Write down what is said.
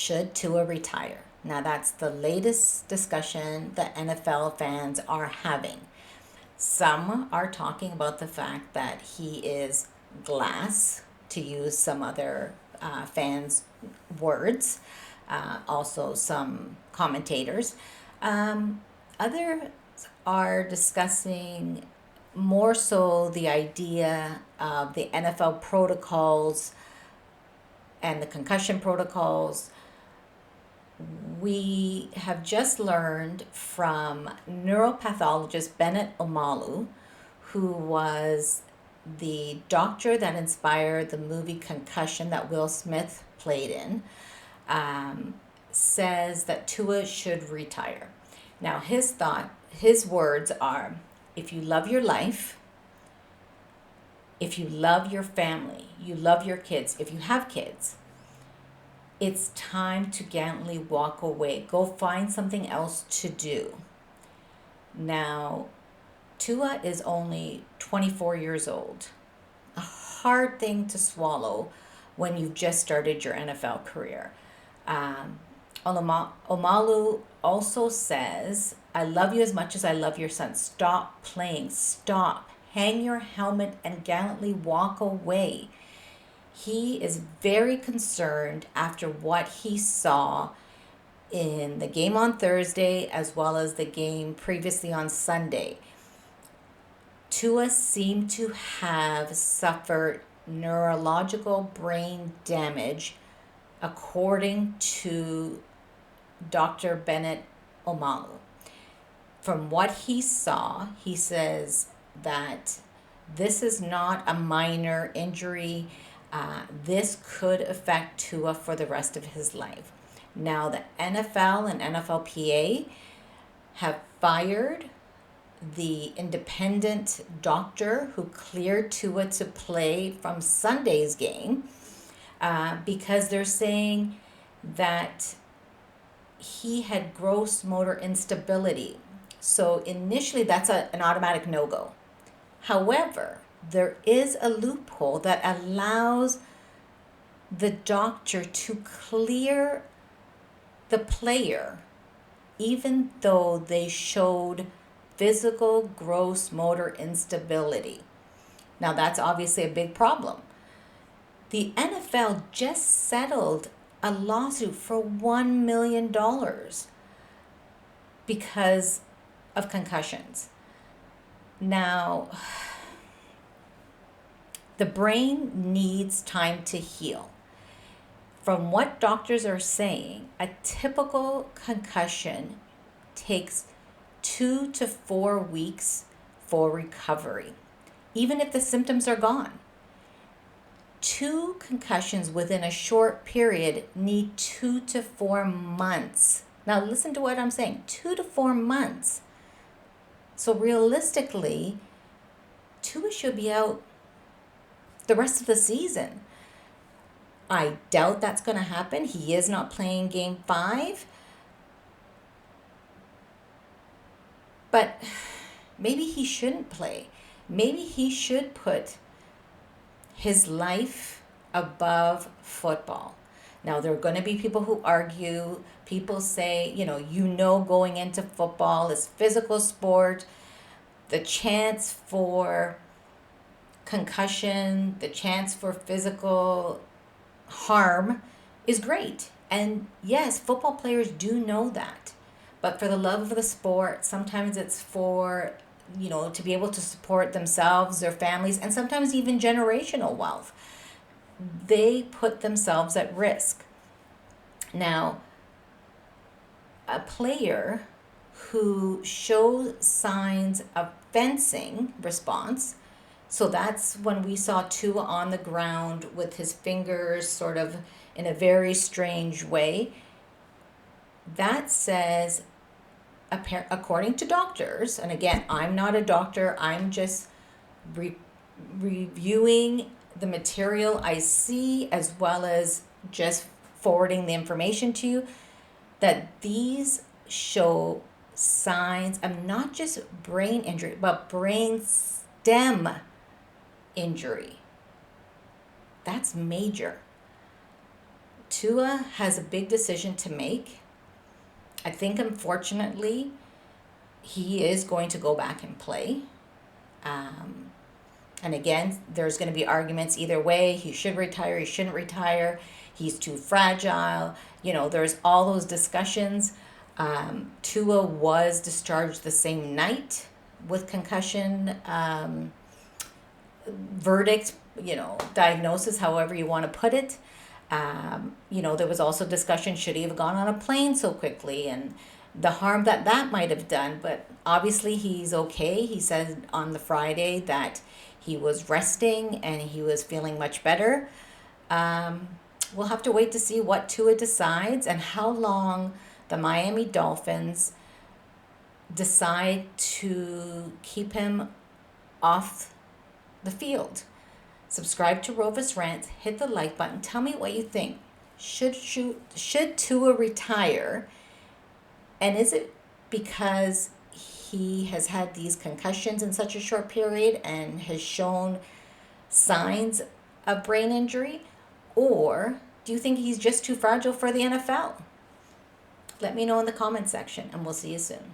Should Tua retire? Now, that's the latest discussion that NFL fans are having. Some are talking about the fact that he is glass, to use some other fans' words, also some commentators. Others are discussing more so the idea of the NFL protocols and the concussion protocols. We have just learned from neuropathologist Bennett Omalu, who was the doctor that inspired the movie Concussion that Will Smith played in, says that Tua should retire. Now, his words are, if you love your life, if you love your family, you love your kids, if you have kids, it's time to gallantly walk away. Go find something else to do. Now, Tua is only 24 years old. A hard thing to swallow when you've just started your NFL career. Omalu also says, I love you as much as I love your son. Stop playing. Stop. Hang your helmet and gallantly walk away. He is very concerned after what he saw in the game on Thursday as well as the game previously on Sunday. Tua seemed to have suffered neurological brain damage, according to Dr. Bennett Omalu. From what he saw, he says that this is not a minor injury. This could affect Tua for the rest of his life. Now, the NFL and NFLPA have fired the independent doctor who cleared Tua to play from Sunday's game because they're saying that he had gross motor instability. So initially, that's an automatic no-go. However, there is a loophole that allows the doctor to clear the player even though they showed physical gross motor instability. Now, that's obviously a big problem. The NFL just settled a lawsuit for $1 million because of concussions. Now, the brain needs time to heal. From what doctors are saying, a typical concussion takes 2 to 4 weeks for recovery, even if the symptoms are gone. 2 concussions within a short period need 2 to 4 months. Now, listen to what I'm saying, 2 to 4 months. So realistically, Tua should be out the rest of the season. I doubt that's going to happen. He is not playing game 5. But maybe he shouldn't play. Maybe he should put his life above football. Now, there are going to be people who argue. People say, going into football is physical sport. The chance for concussion, the chance for physical harm is great. And yes, football players do know that. But for the love of the sport, sometimes it's for, to be able to support themselves, their families, and sometimes even generational wealth. They put themselves at risk. Now, a player who shows signs of fencing response, so that's when we saw Tua on the ground with his fingers sort of in a very strange way. That says, according to doctors, and again, I'm not a doctor, I'm just reviewing the material I see as well as just forwarding the information to you, that these show signs of not just brain injury, but brain stem injury. That's major. Tua has a big decision to make. I think, unfortunately, he is going to go back and play. And again, there's going to be arguments either way. He should retire, he shouldn't retire, he's too fragile. There's all those discussions. Tua was discharged the same night with concussion verdict, diagnosis, however you want to put it. There was also discussion, should he have gone on a plane so quickly, and the harm that might have done. But obviously he's okay. He said on the Friday that he was resting and he was feeling much better. We'll have to wait to see what Tua decides and how long the Miami Dolphins decide to keep him off the field. Subscribe to Rovis Rant, hit the like button, tell me what you think. Should Tua retire? And is it because he has had these concussions in such a short period and has shown signs of brain injury? Or do you think he's just too fragile for the NFL? Let me know in the comment section, and we'll see you soon.